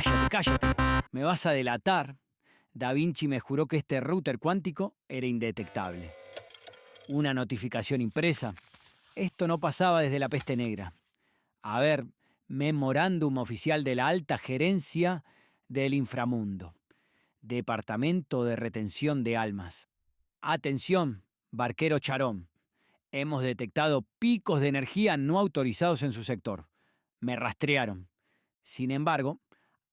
Cállate, cállate. Me vas a delatar. Da Vinci me juró que este router cuántico era indetectable. Una notificación impresa. Esto no pasaba desde la peste negra. A ver, memorándum oficial de la alta gerencia del inframundo. Departamento de Retención de Almas. Atención, barquero Charón. Hemos detectado picos de energía no autorizados en su sector. Me rastrearon. Sin embargo,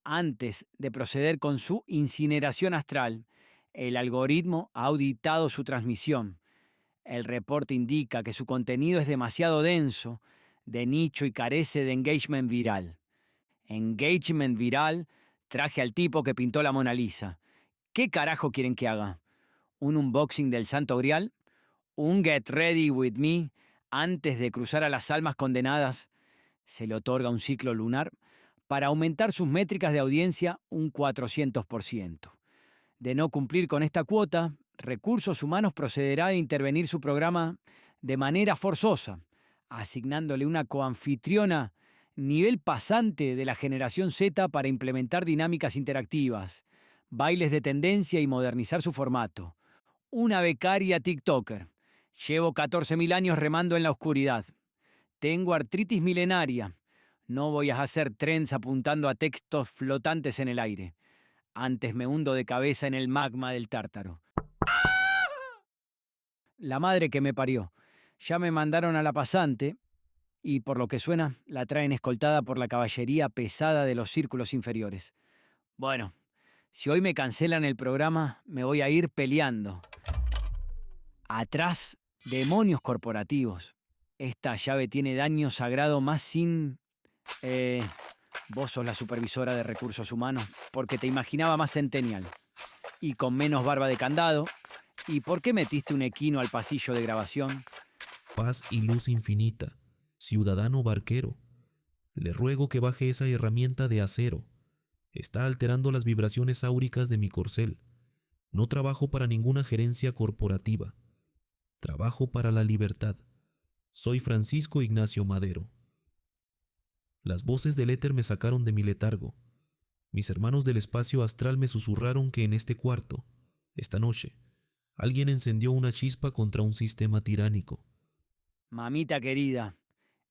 antes de proceder con su incineración astral, el algoritmo ha auditado su transmisión. El reporte indica que su contenido es demasiado denso, de nicho y carece de engagement viral. Engagement viral, traje al tipo que pintó la Mona Lisa. ¿Qué carajo quieren que haga? ¿Un unboxing del Santo Grial? ¿Un get ready with me antes de cruzar a las almas condenadas? Se le otorga un ciclo lunar para aumentar sus métricas de audiencia un 400%. De no cumplir con esta cuota, Recursos Humanos procederá a intervenir su programa de manera forzosa, asignándole una coanfitriona nivel pasante de la generación Z para implementar dinámicas interactivas, bailes de tendencia y modernizar su formato. Una becaria TikToker. Llevo 14.000 años remando en la oscuridad. Tengo artritis milenaria. No voy a hacer trends apuntando a textos flotantes en el aire. Antes me hundo de cabeza en el magma del Tártaro. La madre que me parió. Ya me mandaron a la pasante y, por lo que suena, la traen escoltada por la caballería pesada de los círculos inferiores. Bueno, si hoy me cancelan el programa, me voy a ir peleando. Atrás, demonios corporativos. Esta llave tiene daño sagrado más sin... Vos sos la supervisora de Recursos Humanos porque te imaginaba más centennial y con menos barba de candado. ¿Y por qué metiste un equino al pasillo de grabación? Paz y luz infinita, ciudadano barquero. Le ruego que baje esa herramienta de acero. Está alterando las vibraciones áuricas de mi corcel. No trabajo para ninguna gerencia corporativa. Trabajo para la libertad. Soy Francisco Ignacio Madero. Las voces del éter me sacaron de mi letargo. Mis hermanos del espacio astral me susurraron que en este cuarto, esta noche, alguien encendió una chispa contra un sistema tiránico. Mamita querida,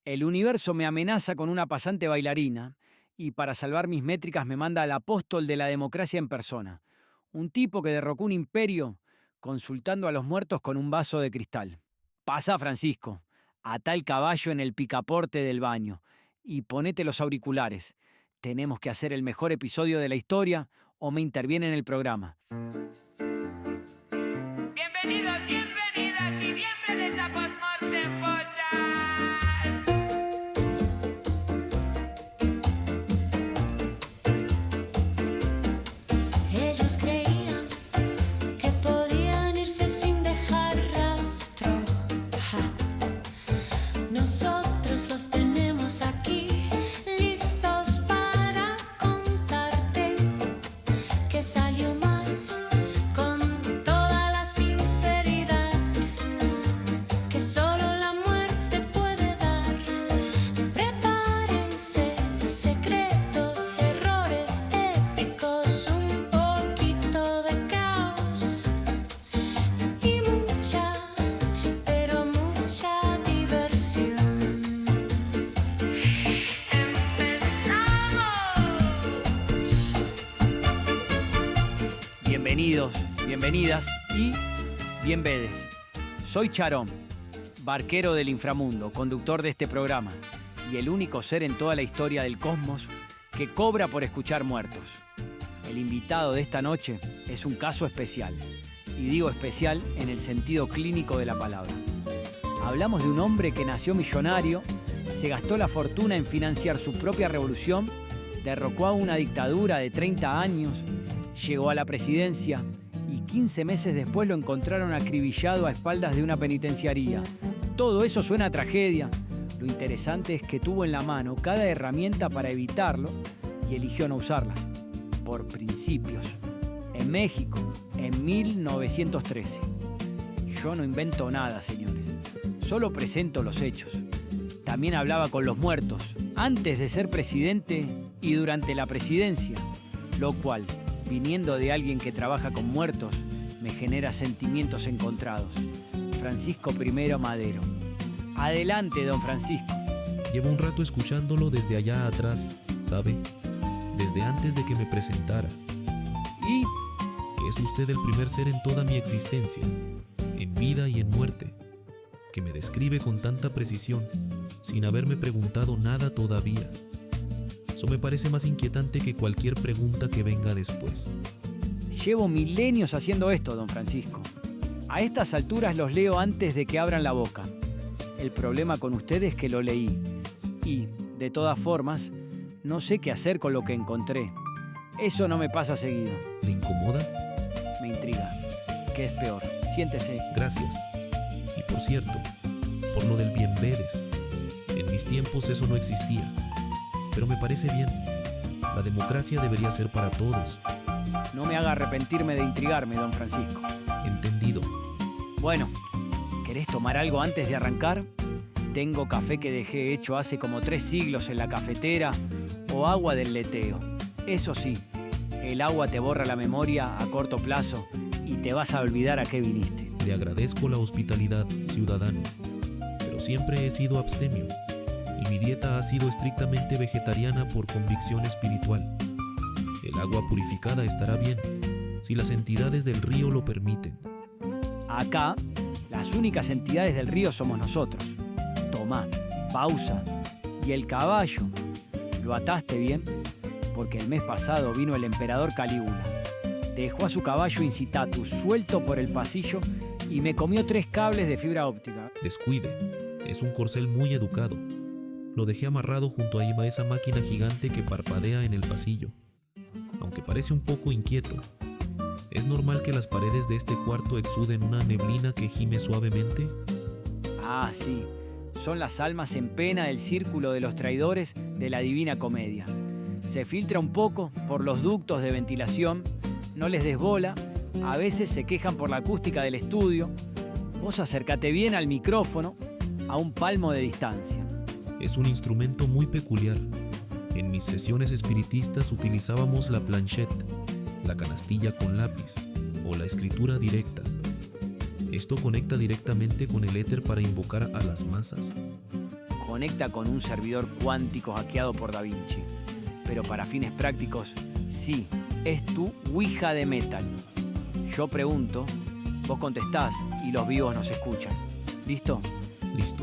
el universo me amenaza con una pasante bailarina y para salvar mis métricas me manda al apóstol de la democracia en persona, un tipo que derrocó un imperio consultando a los muertos con un vaso de cristal. Pasa, Francisco, atá el caballo en el picaporte del baño y ponete los auriculares. Tenemos que hacer el mejor episodio de la historia o me interviene en el programa. Bienvenidos, bienvenidas y bienvenidos a Postmortem Podcast. Ellos creían que podían irse sin dejar rastro. Nosotros los tenemos aquí, listos para contarte que salió mal, con toda la sinceridad que solo la muerte puede dar. Prepárense, secretos, errores épicos, un poquito de caos y mucha, pero mucha diversión. Bienvenidos, bienvenidas y bienvedes. Soy Charón, barquero del inframundo, conductor de este programa y el único ser en toda la historia del cosmos que cobra por escuchar muertos. El invitado de esta noche es un caso especial, y digo especial en el sentido clínico de la palabra. Hablamos de un hombre que nació millonario, se gastó la fortuna en financiar su propia revolución, derrocó a una dictadura de 30 años, llegó a la presidencia y 15 meses después lo encontraron acribillado a espaldas de una penitenciaría. Todo eso suena a tragedia. Lo interesante es que tuvo en la mano cada herramienta para evitarlo y eligió no usarlas. Por principios. En México, en 1913. Yo no invento nada, señores. Solo presento los hechos. También hablaba con los muertos, antes de ser presidente y durante la presidencia, lo cual, viniendo de alguien que trabaja con muertos, me genera sentimientos encontrados. Francisco I. Madero. Adelante, don Francisco. Llevo un rato escuchándolo desde allá atrás, ¿sabe? Desde antes de que me presentara. Y Que es usted el primer ser en toda mi existencia, en vida y en muerte, que me describe con tanta precisión, sin haberme preguntado nada todavía. Eso me parece más inquietante que cualquier pregunta que venga después. llevo milenios haciendo esto, don Francisco. A estas alturas los leo antes de que abran la boca. El problema con ustedes es que lo leí. Y, de todas formas, no sé qué hacer con lo que encontré. Eso no me pasa seguido. ¿Le incomoda? Me intriga. ¿Qué es peor? Siéntese. Gracias. Y por cierto, por lo del bienvedes. En mis tiempos eso no existía. Pero me parece bien. La democracia debería ser para todos. No me haga arrepentirme de intrigarme, don Francisco. Entendido. Bueno, ¿querés tomar algo antes de arrancar? Tengo café que dejé hecho hace como 3 siglos en la cafetera o agua del leteo. Eso sí, el agua te borra la memoria a corto plazo y te vas a olvidar a qué viniste. Le agradezco la hospitalidad, ciudadano. Pero siempre he sido abstemio. Y mi dieta ha sido estrictamente vegetariana por convicción espiritual. El agua purificada estará bien, si las entidades del río lo permiten. Acá, las únicas entidades del río somos nosotros. Tomá, pausa. ¿Y el caballo? ¿Lo ataste bien? Porque el mes pasado vino el emperador Calígula. Dejó a su caballo incitatus suelto por el pasillo y me comió 3 cables de fibra óptica. Descuide, es un corcel muy educado. Lo dejé amarrado junto a esa máquina gigante que parpadea en el pasillo. Aunque parece un poco inquieto, ¿es normal que las paredes de este cuarto exuden una neblina que gime suavemente? Ah, sí. Son las almas en pena del círculo de los traidores de la Divina Comedia. Se filtra un poco por los ductos de ventilación, no les des bola, a veces se quejan por la acústica del estudio. Vos acércate bien al micrófono, a un palmo de distancia. Es un instrumento muy peculiar. En mis sesiones espiritistas utilizábamos la planchette, la canastilla con lápiz o la escritura directa. Esto conecta directamente con el éter para invocar a las masas. Conecta con un servidor cuántico hackeado por Da Vinci. Pero para fines prácticos, sí, es tu Ouija de metal. Yo pregunto, vos contestás y los vivos nos escuchan. ¿Listo? Listo.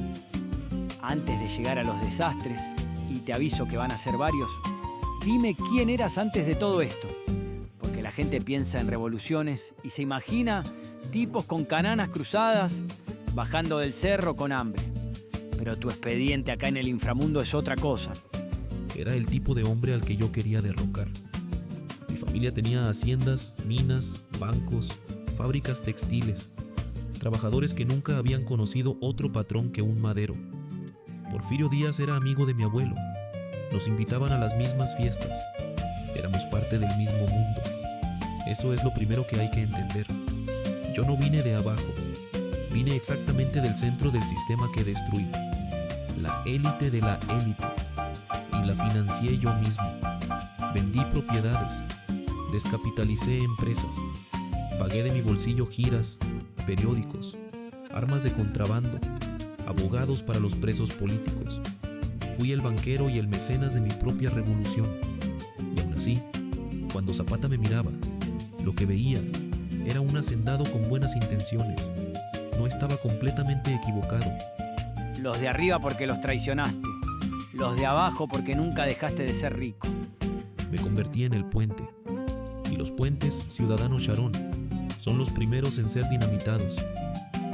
Antes de llegar a los desastres, y te aviso que van a ser varios, dime quién eras antes de todo esto. Porque la gente piensa en revoluciones y se imagina tipos con cananas cruzadas bajando del cerro con hambre. Pero tu expediente acá en el inframundo es otra cosa. Era el tipo de hombre al que yo quería derrocar. Mi familia tenía haciendas, minas, bancos, fábricas textiles, trabajadores que nunca habían conocido otro patrón que un madero. Porfirio Díaz era amigo de mi abuelo. Nos invitaban a las mismas fiestas. Éramos parte del mismo mundo. Eso es lo primero que hay que entender. Yo no vine de abajo. Vine exactamente del centro del sistema que destruí. La élite de la élite. Y la financié yo mismo. Vendí propiedades. Descapitalicé empresas. Pagué de mi bolsillo giras, periódicos, armas de contrabando, abogados para los presos políticos. Fui el banquero y el mecenas de mi propia revolución. Y aún así, cuando Zapata me miraba, lo que veía era un hacendado con buenas intenciones. No estaba completamente equivocado. Los de arriba porque los traicionaste. Los de abajo porque nunca dejaste de ser rico. Me convertí en el puente. Y los puentes, ciudadano Sharon, son los primeros en ser dinamitados.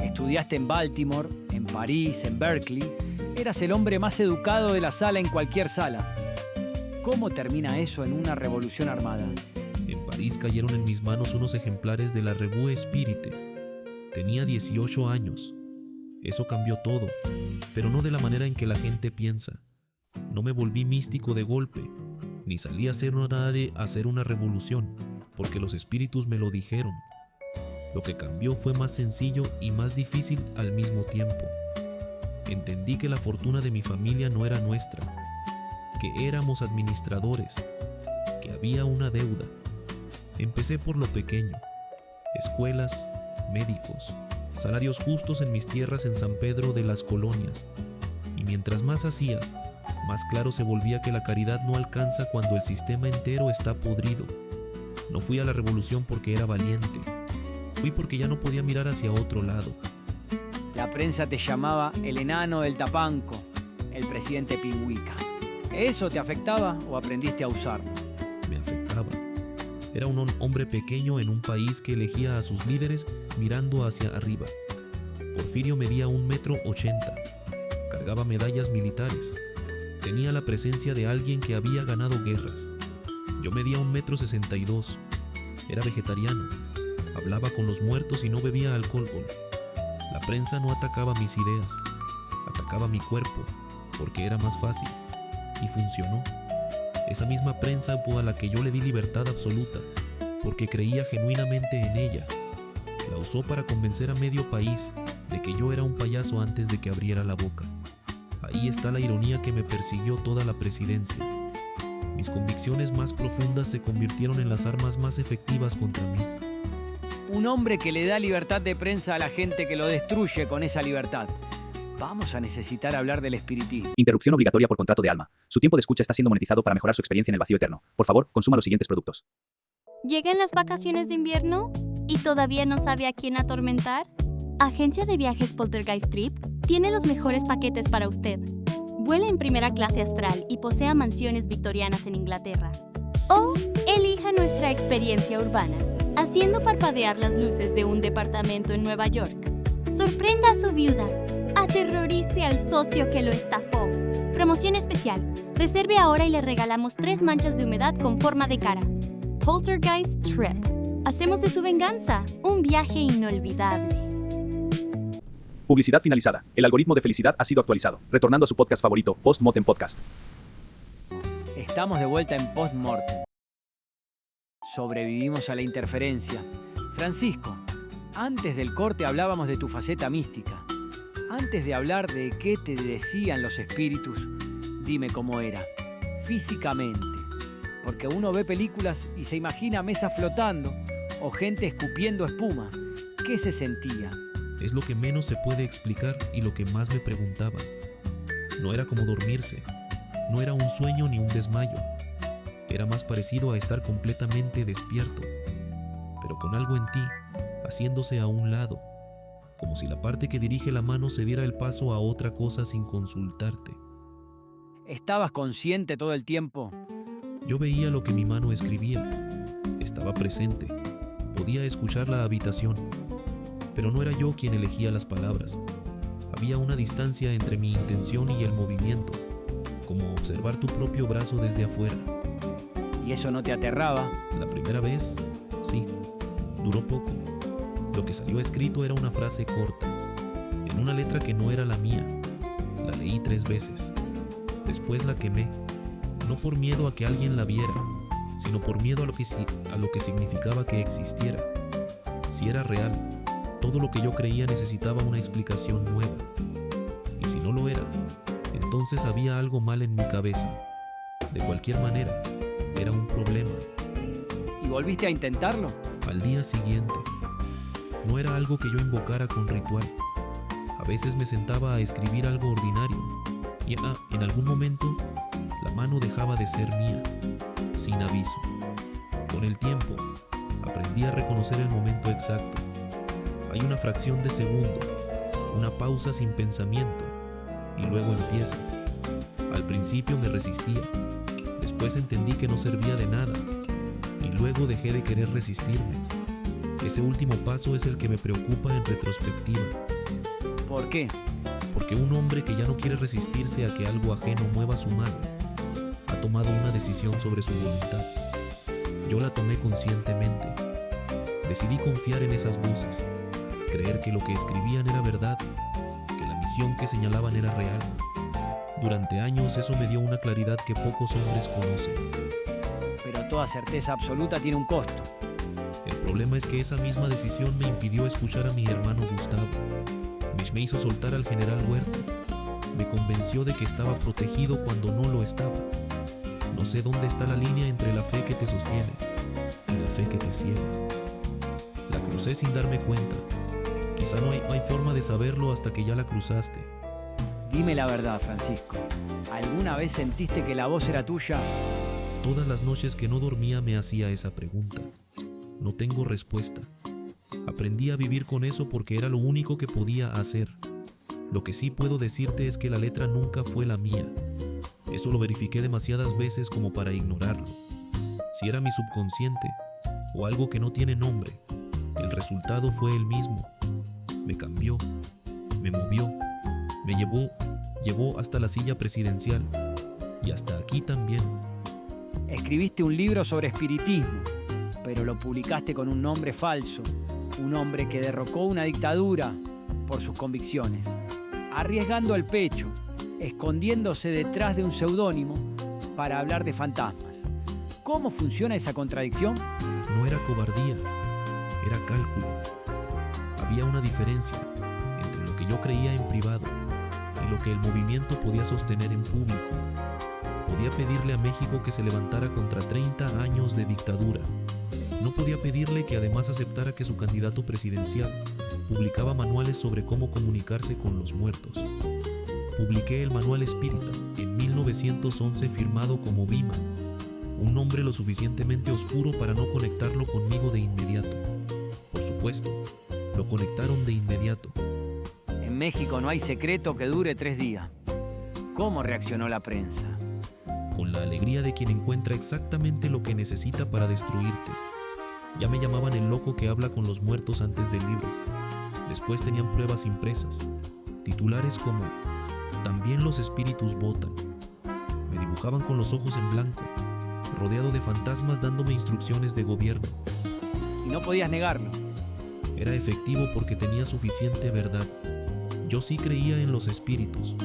Estudiaste en Baltimore, en París, en Berkeley. Eras el hombre más educado de la sala en cualquier sala. ¿Cómo termina eso en una revolución armada? En París cayeron en mis manos unos ejemplares de la Revue Spirite. Tenía 18 años. Eso cambió todo, pero no de la manera en que la gente piensa. No me volví místico de golpe, ni salí a hacer una revolución, porque los espíritus me lo dijeron. Lo que cambió fue más sencillo y más difícil al mismo tiempo. Entendí que la fortuna de mi familia no era nuestra. que éramos administradores, que había una deuda. Empecé por lo pequeño: escuelas, médicos, salarios justos en mis tierras en San Pedro de las Colonias. Y mientras más hacía, más claro se volvía que la caridad no alcanza cuando el sistema entero está podrido. No fui a la revolución porque era valiente. Fui porque ya no podía mirar hacia otro lado. La prensa te llamaba el enano del Tapanco, el presidente Pingüica. ¿Eso te afectaba o aprendiste a usarlo? Me afectaba. Era un hombre pequeño en un país que elegía a sus líderes mirando hacia arriba. Porfirio medía 1,80 m. Cargaba medallas militares. Tenía la presencia de alguien que había ganado guerras. Yo medía 1,62 m. Era vegetariano. Hablaba con los muertos y no bebía alcohol. La prensa no atacaba mis ideas. Atacaba mi cuerpo, porque era más fácil. Y funcionó. Esa misma prensa a la que yo le di libertad absoluta, porque creía genuinamente en ella, la usó para convencer a medio país de que yo era un payaso antes de que abriera la boca. Ahí está la ironía que me persiguió toda la presidencia. Mis convicciones más profundas se convirtieron en las armas más efectivas contra mí. Un hombre que le da libertad de prensa a la gente que lo destruye con esa libertad. Vamos a necesitar hablar del espiritismo. Interrupción obligatoria por contrato de alma. Su tiempo de escucha está siendo monetizado para mejorar su experiencia en el vacío eterno. Por favor, consuma los siguientes productos. ¿Llegan las vacaciones de invierno y todavía no sabe a quién atormentar? Agencia de Viajes Poltergeist Trip tiene los mejores paquetes para usted. Vuela en primera clase astral y posea mansiones victorianas en Inglaterra. O elija nuestra experiencia urbana, haciendo parpadear las luces de un departamento en Nueva York. Sorprenda a su viuda. Aterrorice al socio que lo estafó. Promoción especial. Reserve ahora y le regalamos 3 manchas de humedad con forma de cara. Poltergeist Trip. Hacemos de su venganza un viaje inolvidable. Publicidad finalizada. El algoritmo de felicidad ha sido actualizado, retornando a su podcast favorito, Post-Mortem Podcast. Estamos de vuelta en Post-Mortem. Sobrevivimos a la interferencia. Francisco, antes del corte hablábamos de tu faceta mística. Antes de hablar de qué te decían los espíritus, dime cómo era, físicamente. Porque uno ve películas y se imagina mesas flotando o gente escupiendo espuma. ¿Qué se sentía? Es lo que menos se puede explicar y lo que más me preguntaba. No era como dormirse, no era un sueño ni un desmayo. Era más parecido a estar completamente despierto, pero con algo en ti, haciéndose a un lado, como si la parte que dirige la mano se diera el paso a otra cosa sin consultarte. ¿Estabas consciente todo el tiempo? Yo veía lo que mi mano escribía. Estaba presente. Podía escuchar la habitación. Pero no era yo quien elegía las palabras. Había una distancia entre mi intención y el movimiento, como observar tu propio brazo desde afuera. ¿Y eso no te aterraba? La primera vez, sí. Duró poco. Lo que salió escrito era una frase corta, en una letra que no era la mía. La leí 3 veces. Después la quemé, no por miedo a que alguien la viera, sino por miedo a lo que significaba que existiera. Si era real, todo lo que yo creía necesitaba una explicación nueva. Y si no lo era, entonces había algo mal en mi cabeza. De cualquier manera, era un problema. ¿Y volviste a intentarlo? Al día siguiente. No era algo que yo invocara con ritual. A veces me sentaba a escribir algo ordinario y en algún momento la mano dejaba de ser mía, sin aviso. Con el tiempo, aprendí a reconocer el momento exacto. Hay una fracción de segundo, una pausa sin pensamiento, y luego empieza. Al principio me resistía, después entendí que no servía de nada, y luego dejé de querer resistirme. Ese último paso es el que me preocupa en retrospectiva. ¿Por qué? Porque un hombre que ya no quiere resistirse a que algo ajeno mueva su mano, ha tomado una decisión sobre su voluntad. Yo la tomé conscientemente. Decidí confiar en esas voces, creer que lo que escribían era verdad, que la misión que señalaban era real. Durante años eso me dio una claridad que pocos hombres conocen. Pero toda certeza absoluta tiene un costo. El problema es que esa misma decisión me impidió escuchar a mi hermano Gustavo. Me hizo soltar al general Huerta. Me convenció de que estaba protegido cuando no lo estaba. No sé dónde está la línea entre la fe que te sostiene y la fe que te ciega. La crucé sin darme cuenta. Quizá no hay forma de saberlo hasta que ya la cruzaste. Dime la verdad, Francisco. ¿Alguna vez sentiste que la voz era tuya? Todas las noches que no dormía me hacía esa pregunta. No tengo respuesta. Aprendí a vivir con eso porque era lo único que podía hacer. Lo que sí puedo decirte es que la letra nunca fue la mía. Eso lo verifiqué demasiadas veces como para ignorarlo. Si era mi subconsciente o algo que no tiene nombre, el resultado fue el mismo. Me cambió, me movió, me llevó hasta la silla presidencial y hasta aquí también. Escribiste un libro sobre espiritismo, pero lo publicaste con un nombre falso, un hombre que derrocó una dictadura por sus convicciones, arriesgando el pecho, escondiéndose detrás de un seudónimo para hablar de fantasmas. ¿Cómo funciona esa contradicción? No era cobardía, era cálculo. Había una diferencia entre lo que yo creía en privado y lo que el movimiento podía sostener en público. Podía pedirle a México que se levantara contra 30 años de dictadura. No podía pedirle que además aceptara que su candidato presidencial publicaba manuales sobre cómo comunicarse con los muertos. Publiqué el Manual Espírita en 1911 firmado como Vima, un nombre lo suficientemente oscuro para no conectarlo conmigo de inmediato. Por supuesto, lo conectaron de inmediato. En México no hay secreto que dure 3 días. ¿Cómo reaccionó la prensa? Con la alegría de quien encuentra exactamente lo que necesita para destruirte. Ya me llamaban el loco que habla con los muertos antes del libro. Después tenían pruebas impresas, titulares como "También los espíritus votan". Me dibujaban con los ojos en blanco, rodeado de fantasmas dándome instrucciones de gobierno. Y no podías negarlo. Era efectivo porque tenía suficiente verdad. Yo sí creía en los espíritus.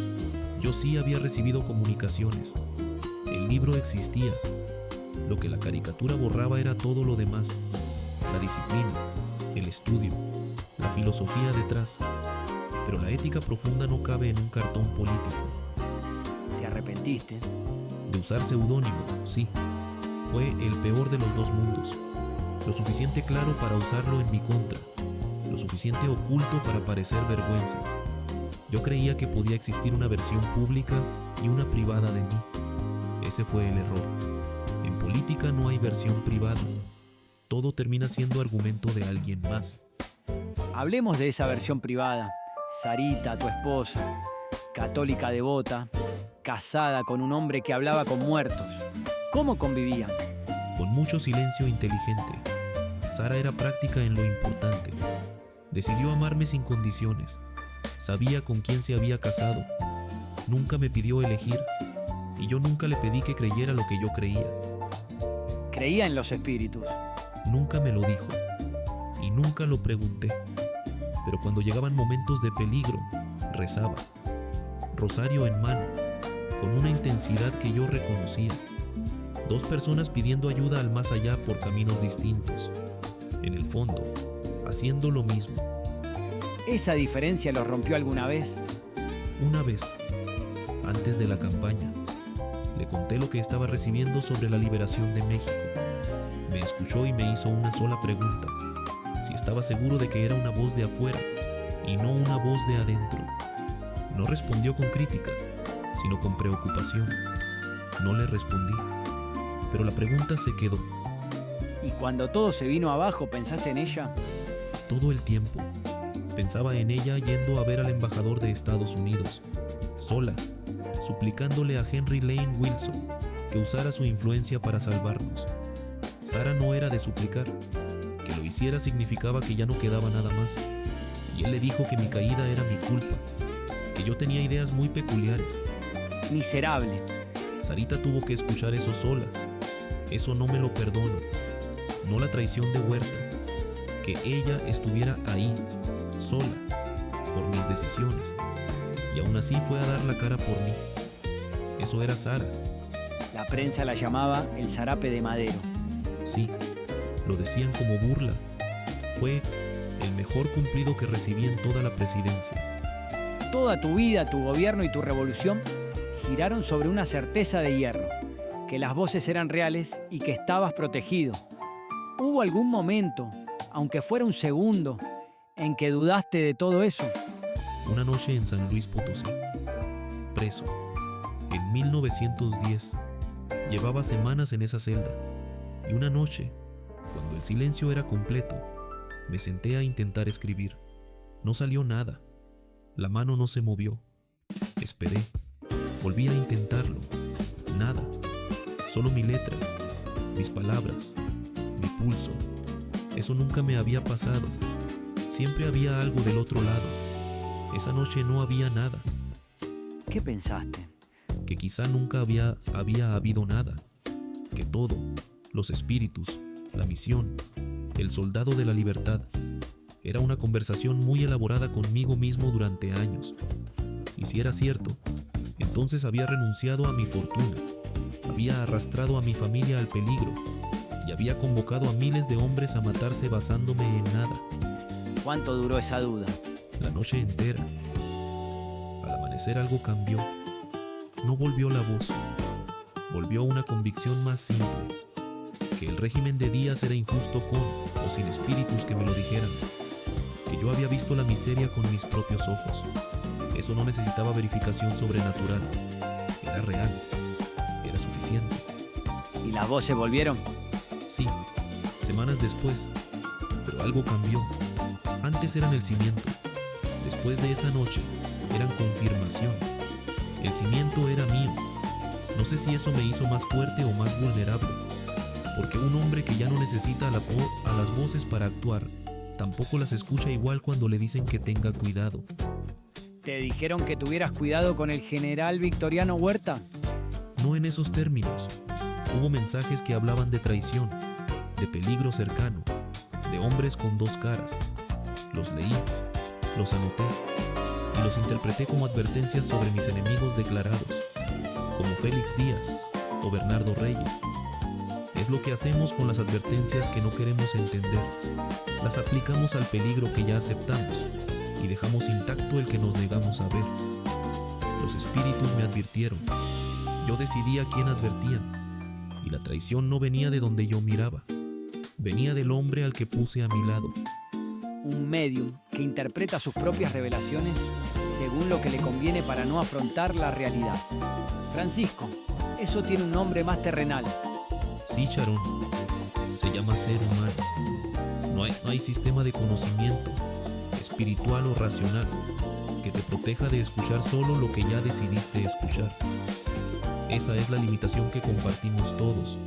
Yo sí había recibido comunicaciones. El libro existía. Lo que la caricatura borraba era todo lo demás. La disciplina, el estudio, la filosofía detrás. Pero la ética profunda no cabe en un cartón político. ¿Te arrepentiste? De usar seudónimo, sí. Fue el peor de los dos mundos. Lo suficiente claro para usarlo en mi contra. Lo suficiente oculto para parecer vergüenza. Yo creía que podía existir una versión pública y una privada de mí. Ese fue el error. En política no hay versión privada. Todo termina siendo argumento de alguien más. Hablemos de esa versión privada. Sarita, tu esposa, católica devota, casada con un hombre que hablaba con muertos. ¿Cómo convivían? Con mucho silencio inteligente. Sara era práctica en lo importante. Decidió amarme sin condiciones. Sabía con quién se había casado. Nunca me pidió elegir. Y yo nunca le pedí que creyera lo que yo creía. Creía en los espíritus. Nunca me lo dijo. Y nunca lo pregunté. Pero cuando llegaban momentos de peligro, rezaba. Rosario en mano, con una intensidad que yo reconocía. 2 personas pidiendo ayuda al más allá por caminos distintos. En el fondo, haciendo lo mismo. ¿Esa diferencia los rompió alguna vez? Una vez, antes de la campaña, le conté lo que estaba recibiendo sobre la liberación de México. Me escuchó y me hizo una sola pregunta: si estaba seguro de que era una voz de afuera y no una voz de adentro. No respondió con crítica, sino con preocupación. No le respondí, pero la pregunta se quedó. ¿Y cuando todo se vino abajo, pensaste en ella? Todo el tiempo. Pensaba en ella yendo a ver al embajador de Estados Unidos, sola, suplicándole a Henry Lane Wilson que usara su influencia para salvarnos. Sara no era de suplicar. Que lo hiciera significaba que ya no quedaba nada más. Y él le dijo que mi caída era mi culpa, que yo tenía ideas muy peculiares. Miserable. Sarita tuvo que escuchar eso sola. Eso no me lo perdono. No la traición de Huerta. Que ella estuviera ahí, sola, por mis decisiones. Y aún así fue a dar la cara por mí. Eso era Sara. La prensa la llamaba el zarape de Madero. Sí, lo decían como burla. Fue el mejor cumplido que recibí en toda la presidencia. Toda tu vida, tu gobierno y tu revolución giraron sobre una certeza de hierro. que las voces eran reales y que estabas protegido. ¿Hubo algún momento, aunque fuera un segundo, en que dudaste de todo eso? Una noche en San Luis Potosí. Preso. En 1910. Llevaba semanas en esa celda. Y una noche, cuando el silencio era completo, me senté a intentar escribir. No salió nada. La mano no se movió. Esperé. Volví a intentarlo. Nada. Solo mi letra, mis palabras, mi pulso. Eso nunca me había pasado. Siempre había algo del otro lado. Esa noche no había nada. ¿Qué pensaste? Que quizá nunca había habido nada. Que todo, los espíritus, la misión, el soldado de la libertad, era una conversación muy elaborada conmigo mismo durante años. Y si era cierto, entonces había renunciado a mi fortuna, había arrastrado a mi familia al peligro y había convocado a miles de hombres a matarse basándome en nada. ¿Cuánto duró esa duda? La noche entera. Al amanecer algo cambió. No volvió la voz. Volvió una convicción más simple. Que el régimen de Díaz era injusto con o sin espíritus que me lo dijeran. Que yo había visto la miseria con mis propios ojos. Eso no necesitaba verificación sobrenatural. Era real. Era suficiente. ¿Y las voces volvieron? Sí, semanas después. Pero algo cambió. Antes eran el cimiento. Después de esa noche, eran confirmación. El cimiento era mío. No sé si eso me hizo más fuerte o más vulnerable. Porque un hombre que ya no necesita a las voces para actuar, tampoco las escucha igual cuando le dicen que tenga cuidado. ¿Te dijeron que tuvieras cuidado con el general Victoriano Huerta? No en esos términos. Hubo mensajes que hablaban de traición, de peligro cercano, de hombres con dos caras. Los leí, los anoté y los interpreté como advertencias sobre mis enemigos declarados, como Félix Díaz o Bernardo Reyes. Es lo que hacemos con las advertencias que no queremos entender. Las aplicamos al peligro que ya aceptamos y dejamos intacto el que nos negamos a ver. Los espíritus me advirtieron. Yo decidí a quién advertían. Y la traición no venía de donde yo miraba. Venía del hombre al que puse a mi lado. Un medium que interpreta sus propias revelaciones según lo que le conviene para no afrontar la realidad. Francisco, eso tiene un nombre más terrenal. Sí, Charón. Se llama ser humano. No hay sistema de conocimiento, espiritual o racional, que te proteja de escuchar solo lo que ya decidiste escuchar. Esa es la limitación que compartimos todos.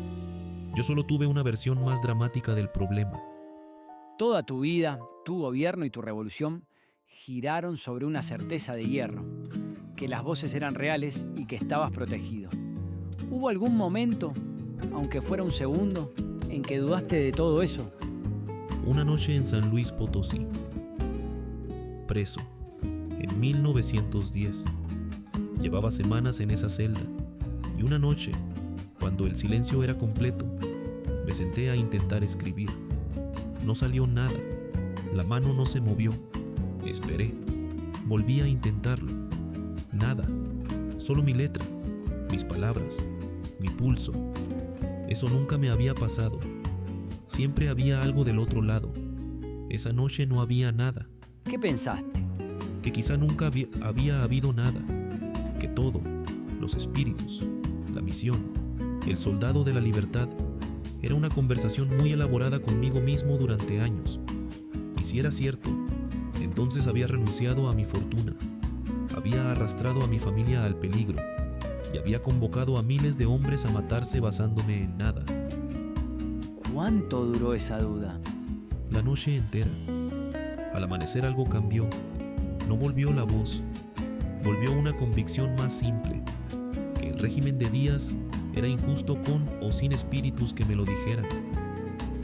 Yo solo tuve una versión más dramática del problema. Toda tu vida, tu gobierno y tu revolución giraron sobre una certeza de hierro, que las voces eran reales y que estabas protegido. ¿Hubo algún momento, aunque fuera un segundo, en que dudaste de todo eso? Una noche en San Luis Potosí. Preso. En 1910. Llevaba semanas en esa celda. Y una noche, cuando el silencio era completo, me senté a intentar escribir. No salió nada. La mano no se movió. Esperé. Volví a intentarlo. Nada. Solo mi letra, mis palabras, mi pulso. Eso nunca me había pasado. Siempre había algo del otro lado. Esa noche no había nada. ¿Qué pensaste? Que quizá nunca había habido nada. Que todo, los espíritus, la misión, el soldado de la libertad, era una conversación muy elaborada conmigo mismo durante años. Y si era cierto, entonces había renunciado a mi fortuna, había arrastrado a mi familia al peligro y había convocado a miles de hombres a matarse basándome en nada. ¿Cuánto duró esa duda? La noche entera. Al amanecer algo cambió. No volvió la voz. Volvió una convicción más simple. Que el régimen de Díaz era injusto con o sin espíritus que me lo dijeran.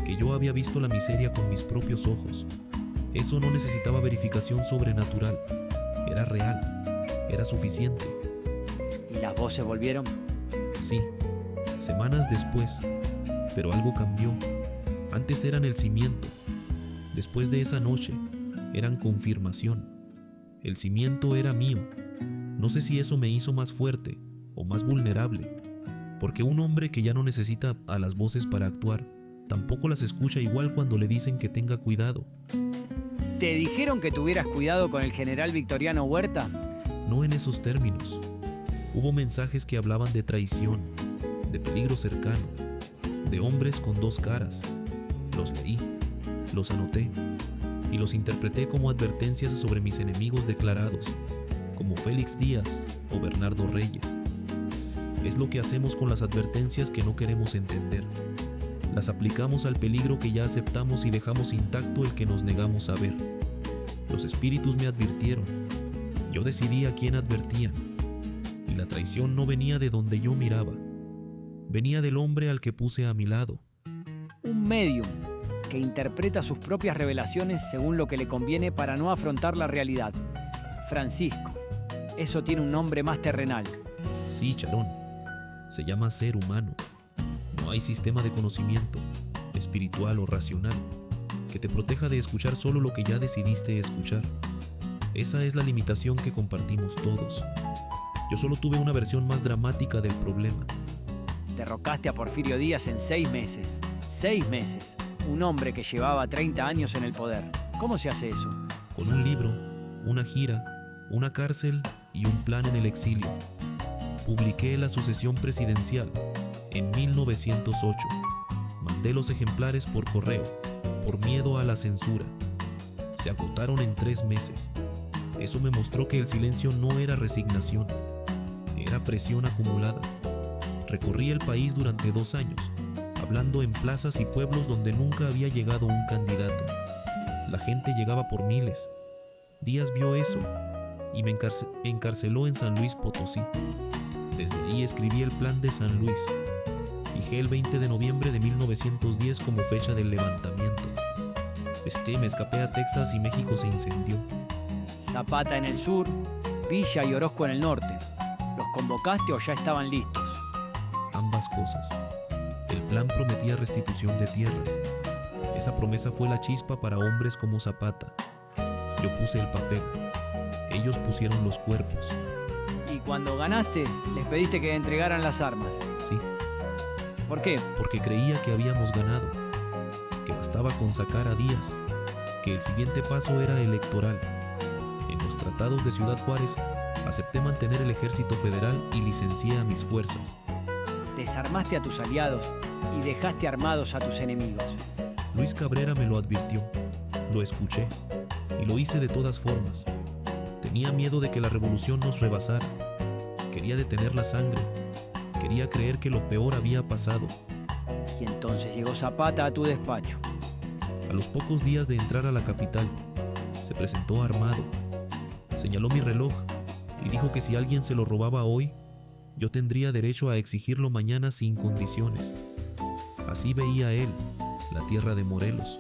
Que yo había visto la miseria con mis propios ojos. Eso no necesitaba verificación sobrenatural. Era real. Era suficiente. ¿Y las voces volvieron? Sí, semanas después. Pero algo cambió. Antes eran el cimiento. Después de esa noche, eran confirmación. El cimiento era mío. No sé si eso me hizo más fuerte o más vulnerable. Porque un hombre que ya no necesita a las voces para actuar, tampoco las escucha igual cuando le dicen que tenga cuidado. ¿Te dijeron que tuvieras cuidado con el general Victoriano Huerta? No en esos términos. Hubo mensajes que hablaban de traición, de peligro cercano, de hombres con dos caras. Los leí, los anoté y los interpreté como advertencias sobre mis enemigos declarados, como Félix Díaz o Bernardo Reyes. Es lo que hacemos con las advertencias que no queremos entender. Las aplicamos al peligro que ya aceptamos y dejamos intacto el que nos negamos a ver. Los espíritus me advirtieron. Yo decidí a quién advertían. Y la traición no venía de donde yo miraba. Venía del hombre al que puse a mi lado. Un medium que interpreta sus propias revelaciones según lo que le conviene para no afrontar la realidad. Francisco. Eso tiene un nombre más terrenal. Sí, Charón. Se llama ser humano. No hay sistema de conocimiento, espiritual o racional, que te proteja de escuchar solo lo que ya decidiste escuchar. Esa es la limitación que compartimos todos. Yo solo tuve una versión más dramática del problema. Derrocaste a Porfirio Díaz en 6 meses. 6 meses. Un hombre que llevaba 30 años en el poder. ¿Cómo se hace eso? Con un libro, una gira, una cárcel y un plan en el exilio. Publiqué La sucesión presidencial en 1908. Mandé los ejemplares por correo, por miedo a la censura. Se agotaron en 3 meses. Eso me mostró que el silencio no era resignación, era presión acumulada. Recorrí el país durante 2 años, hablando en plazas y pueblos donde nunca había llegado un candidato. La gente llegaba por miles. Díaz vio eso y me encarceló en San Luis Potosí. Desde ahí escribí el plan de San Luis. Fijé el 20 de noviembre de 1910 como fecha del levantamiento. Me escapé a Texas y México se incendió. Zapata en el sur, Villa y Orozco en el norte. ¿Los convocaste o ya estaban listos? Ambas cosas. El plan prometía restitución de tierras. Esa promesa fue la chispa para hombres como Zapata. Yo puse el papel. Ellos pusieron los cuerpos. Y cuando ganaste, les pediste que entregaran las armas. Sí, ¿Por qué? porque creía que habíamos ganado, que bastaba con sacar a Díaz, que el siguiente paso era electoral. En los tratados de Ciudad Juárez, acepté mantener el ejército federal y licencié a mis fuerzas. Desarmaste a tus aliados y dejaste armados a tus enemigos. Luis Cabrera me lo advirtió, lo escuché y lo hice de todas formas. Tenía miedo de que la revolución nos rebasara. Quería detener la sangre. Quería creer que lo peor había pasado. Y entonces llegó Zapata a tu despacho. A los pocos días de entrar a la capital, se presentó armado. Señaló mi reloj y dijo que si alguien se lo robaba hoy, yo tendría derecho a exigirlo mañana sin condiciones. Así veía él la tierra de Morelos.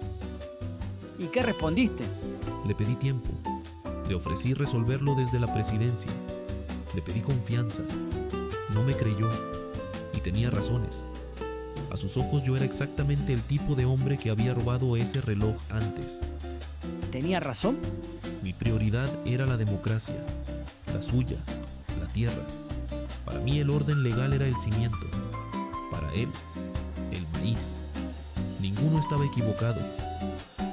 ¿Y qué respondiste? Le pedí tiempo. Le ofrecí resolverlo desde la presidencia. Le pedí confianza. No me creyó y tenía razones. A sus ojos yo era exactamente el tipo de hombre que había robado ese reloj antes. ¿Tenía razón? Mi prioridad era la democracia, la suya, la tierra. Para mí el orden legal era el cimiento. Para él, el maíz. Ninguno estaba equivocado,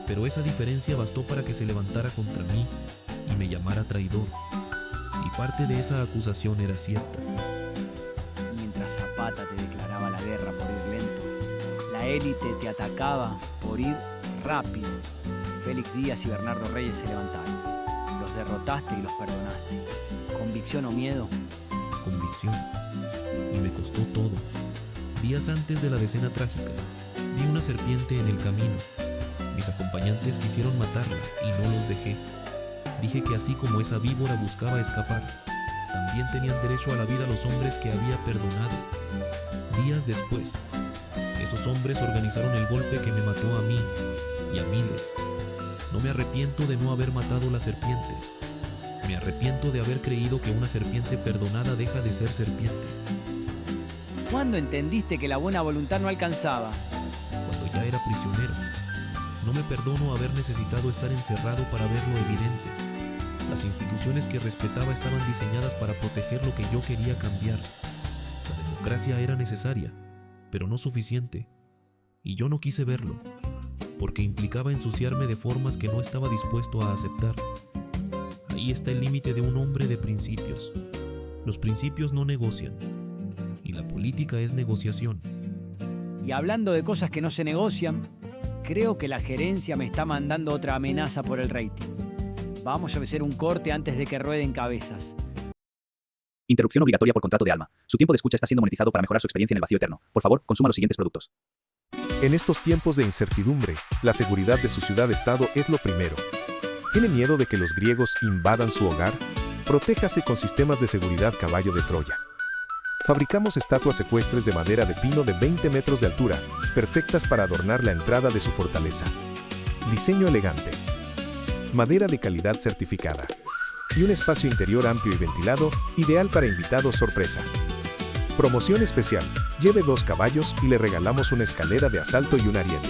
pero esa diferencia bastó para que se levantara contra mí y me llamara traidor. Y parte de esa acusación era cierta. Mientras Zapata te declaraba la guerra por ir lento, la élite te atacaba por ir rápido. Félix Díaz y Bernardo Reyes se levantaron. Los derrotaste y los perdonaste. ¿Convicción o miedo? Convicción. Y me costó todo. Días antes de la decena trágica, vi una serpiente en el camino. Mis acompañantes quisieron matarla y no los dejé. Dije que así como esa víbora buscaba escapar, también tenían derecho a la vida los hombres que había perdonado. Días después, esos hombres organizaron el golpe que me mató a mí y a miles. No me arrepiento de no haber matado la serpiente. Me arrepiento de haber creído que una serpiente perdonada deja de ser serpiente. ¿Cuándo entendiste que la buena voluntad no alcanzaba? Cuando ya era prisionero. No me perdono haber necesitado estar encerrado para ver lo evidente. Las instituciones que respetaba estaban diseñadas para proteger lo que yo quería cambiar. La burocracia era necesaria, pero no suficiente, y yo no quise verlo, porque implicaba ensuciarme de formas que no estaba dispuesto a aceptar. Ahí está el límite de un hombre de principios. Los principios no negocian, y la política es negociación. Y hablando de cosas que no se negocian, creo que la gerencia me está mandando otra amenaza por el rating. Vamos a hacer un corte antes de que rueden cabezas. Interrupción obligatoria por contrato de Alma. Su tiempo de escucha está siendo monetizado para mejorar su experiencia en el vacío eterno. Por favor, consuma los siguientes productos. En estos tiempos de incertidumbre, la seguridad de su ciudad-estado es lo primero. ¿Tiene miedo de que los griegos invadan su hogar? Protéjase con sistemas de seguridad Caballo de Troya. Fabricamos estatuas ecuestres de madera de pino de 20 metros de altura, perfectas para adornar la entrada de su fortaleza. Diseño elegante. Madera de calidad certificada. Y un espacio interior amplio y ventilado, ideal para invitados sorpresa. Promoción especial. Lleve 2 caballos y le regalamos una escalera de asalto y un ariete.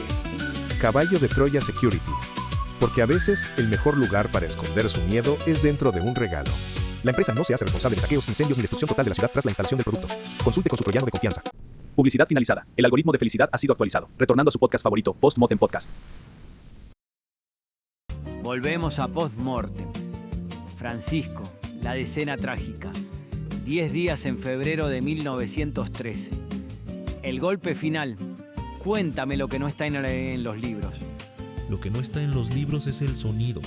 Caballo de Troya Security. Porque a veces, el mejor lugar para esconder su miedo es dentro de un regalo. La empresa no se hace responsable de saqueos, incendios ni destrucción total de la ciudad tras la instalación del producto. Consulte con su troyano de confianza. Publicidad finalizada. El algoritmo de felicidad ha sido actualizado. Retornando a su podcast favorito, Post-Mortem Podcast. Volvemos a Post-Mortem. Francisco, la decena trágica. 10 días en febrero de 1913. El golpe final. Cuéntame lo que no está en los libros. Lo que no está en los libros es el sonido.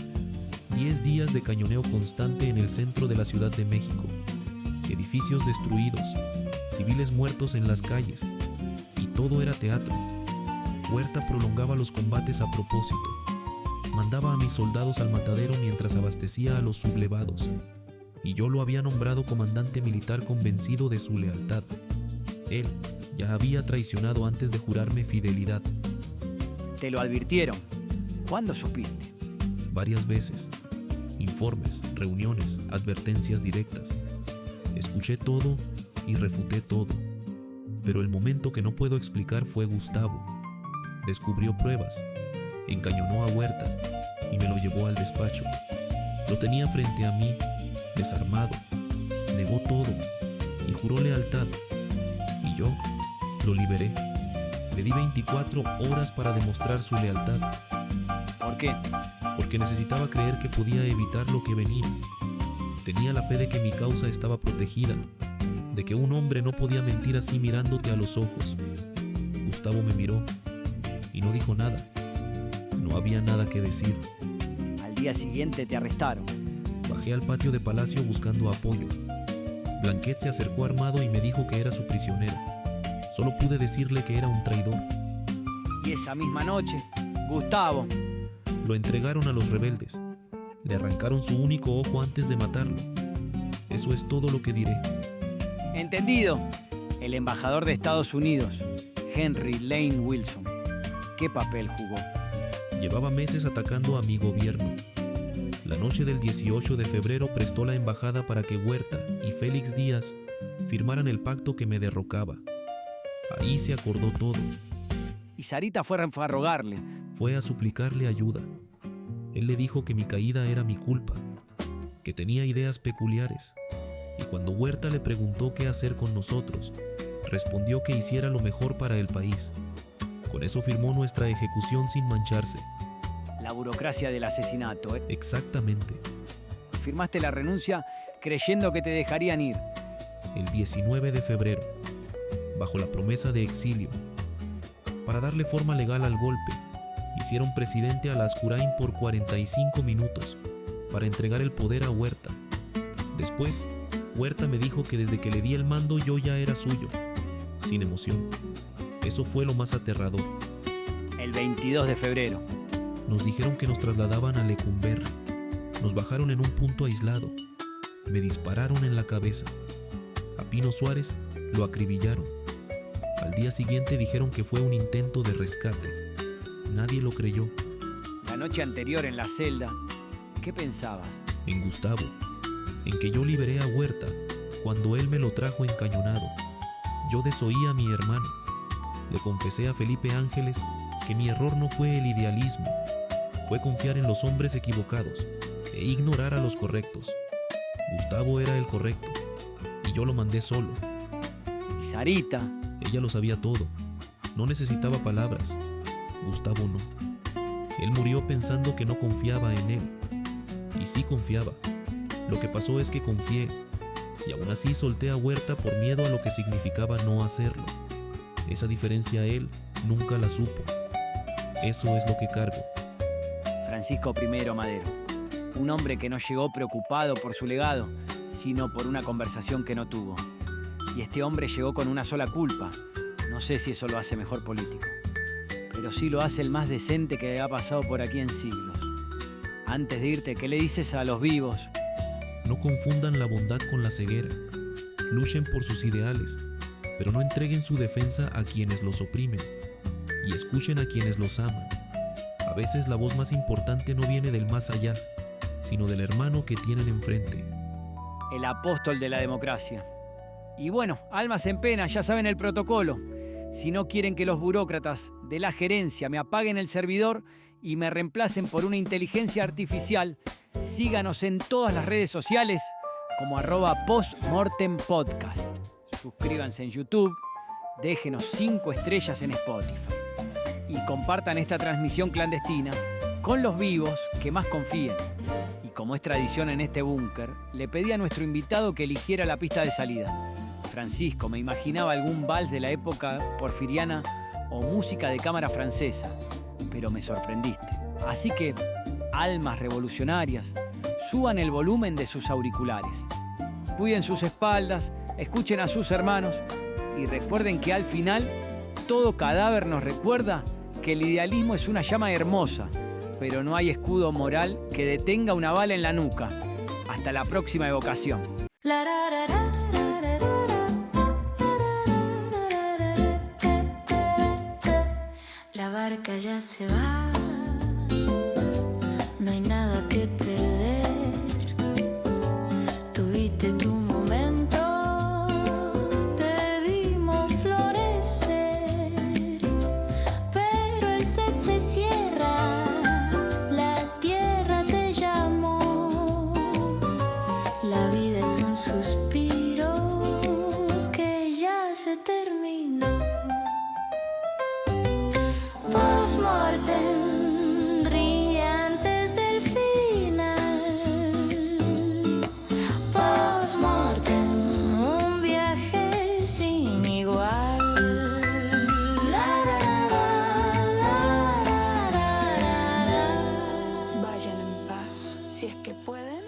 10 días de cañoneo constante en el centro de la Ciudad de México. Edificios destruidos, civiles muertos en las calles. Y todo era teatro. Huerta prolongaba los combates a propósito. Mandaba a mis soldados al matadero mientras abastecía a los sublevados. Y yo lo había nombrado comandante militar convencido de su lealtad. Él ya había traicionado antes de jurarme fidelidad. Te lo advirtieron. ¿Cuándo supiste? Varias veces. Informes, reuniones, advertencias directas. Escuché todo y refuté todo. Pero el momento que no puedo explicar fue Gustavo. Descubrió pruebas, encañonó a Huerta y me lo llevó al despacho. Lo tenía frente a mí, desarmado, negó todo y juró lealtad. Y yo lo liberé. Le di 24 horas para demostrar su lealtad. ¿Por qué? Porque necesitaba creer que podía evitar lo que venía. Tenía la fe de que mi causa estaba protegida, de que un hombre no podía mentir así mirándote a los ojos. Gustavo me miró y no dijo nada. No había nada que decir. Al día siguiente te arrestaron. Bajé al patio de Palacio buscando apoyo. Blanquet se acercó armado y me dijo que era su prisionero. Solo pude decirle que era un traidor. Y esa misma noche, Gustavo. Lo entregaron a los rebeldes. Le arrancaron su único ojo antes de matarlo. Eso es todo lo que diré. Entendido. El embajador de Estados Unidos, Henry Lane Wilson. ¿Qué papel jugó? Llevaba meses atacando a mi gobierno. La noche del 18 de febrero prestó la embajada para que Huerta y Félix Díaz firmaran el pacto que me derrocaba. Ahí se acordó todo. Y Sarita fue a rogarle. Fue a suplicarle ayuda. Él le dijo que mi caída era mi culpa, que tenía ideas peculiares. Y cuando Huerta le preguntó qué hacer con nosotros, respondió que hiciera lo mejor para el país. Con eso firmó nuestra ejecución sin mancharse. La burocracia del asesinato, ¿eh? Exactamente. Firmaste la renuncia creyendo que te dejarían ir. El 19 de febrero, bajo la promesa de exilio. Para darle forma legal al golpe, hicieron presidente a Lascurain por 45 minutos para entregar el poder a Huerta. Después, Huerta me dijo que desde que le di el mando yo ya era suyo, sin emoción. Eso fue lo más aterrador. El 22 de febrero. Nos dijeron que nos trasladaban a Lecumberri. Nos bajaron en un punto aislado. Me dispararon en la cabeza. A Pino Suárez lo acribillaron. Al día siguiente dijeron que fue un intento de rescate. Nadie lo creyó. La noche anterior en la celda, ¿qué pensabas? En Gustavo, en que yo liberé a Huerta cuando él me lo trajo encañonado. Yo desoí a mi hermano. Le confesé a Felipe Ángeles que mi error no fue el idealismo, fue confiar en los hombres equivocados e ignorar a los correctos. Gustavo era el correcto y yo lo mandé solo. Y Sarita. Ella lo sabía todo. No necesitaba palabras. Gustavo no. Él murió pensando que no confiaba en él. Y sí confiaba. Lo que pasó es que confié. Y aún así solté a Huerta por miedo a lo que significaba no hacerlo. Esa diferencia él nunca la supo. Eso es lo que cargo. Francisco I. Madero. Un hombre que no llegó preocupado por su legado, sino por una conversación que no tuvo. Y este hombre llegó con una sola culpa. No sé si eso lo hace mejor político, pero sí lo hace el más decente que ha pasado por aquí en siglos. Antes de irte, ¿qué le dices a los vivos? No confundan la bondad con la ceguera. Luchen por sus ideales, pero no entreguen su defensa a quienes los oprimen. Y escuchen a quienes los aman. A veces la voz más importante no viene del más allá, sino del hermano que tienen enfrente. El apóstol de la democracia. Y bueno, almas en pena, ya saben el protocolo. Si no quieren que los burócratas de la gerencia me apaguen el servidor y me reemplacen por una inteligencia artificial, síganos en todas las redes sociales como @postmortempodcast. Suscríbanse en YouTube, déjenos 5 estrellas en Spotify y compartan esta transmisión clandestina con los vivos que más confíen. Y como es tradición en este búnker, le pedí a nuestro invitado que eligiera la pista de salida. Francisco, me imaginaba algún vals de la época porfiriana o música de cámara francesa, pero me sorprendiste. Así que, almas revolucionarias, suban el volumen de sus auriculares. Cuiden sus espaldas, escuchen a sus hermanos y recuerden que al final todo cadáver nos recuerda que el idealismo es una llama hermosa, pero no hay escudo moral que detenga una bala en la nuca. Hasta la próxima evocación. La barca ya se va, no hay nada que perder. Tuviste tu momento, te vimos florecer, pero el set se cierra, la tierra te llamó. La vida es un suspiro que ya se terminó. Postmortem, ríe antes del final. Postmortem, un viaje sin igual. Vayan en paz, si es que pueden.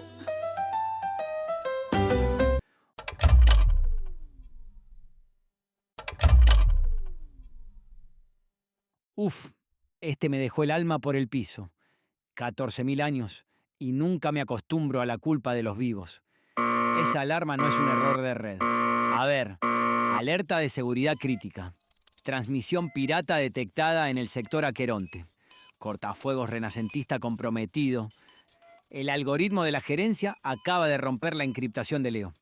Uf, este me dejó el alma por el piso. 14.000 años y nunca me acostumbro a la culpa de los vivos. Esa alarma no es un error de red. A ver, alerta de seguridad crítica. Transmisión pirata detectada en el sector Aqueronte. Cortafuegos renacentista comprometido. El algoritmo de la gerencia acaba de romper la encriptación de Leo.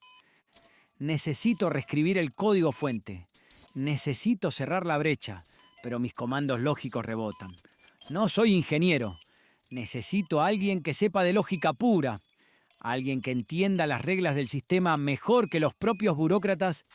Necesito reescribir el código fuente. Necesito cerrar la brecha, pero mis comandos lógicos rebotan. No soy ingeniero. Necesito a alguien que sepa de lógica pura. Alguien que entienda las reglas del sistema mejor que los propios burócratas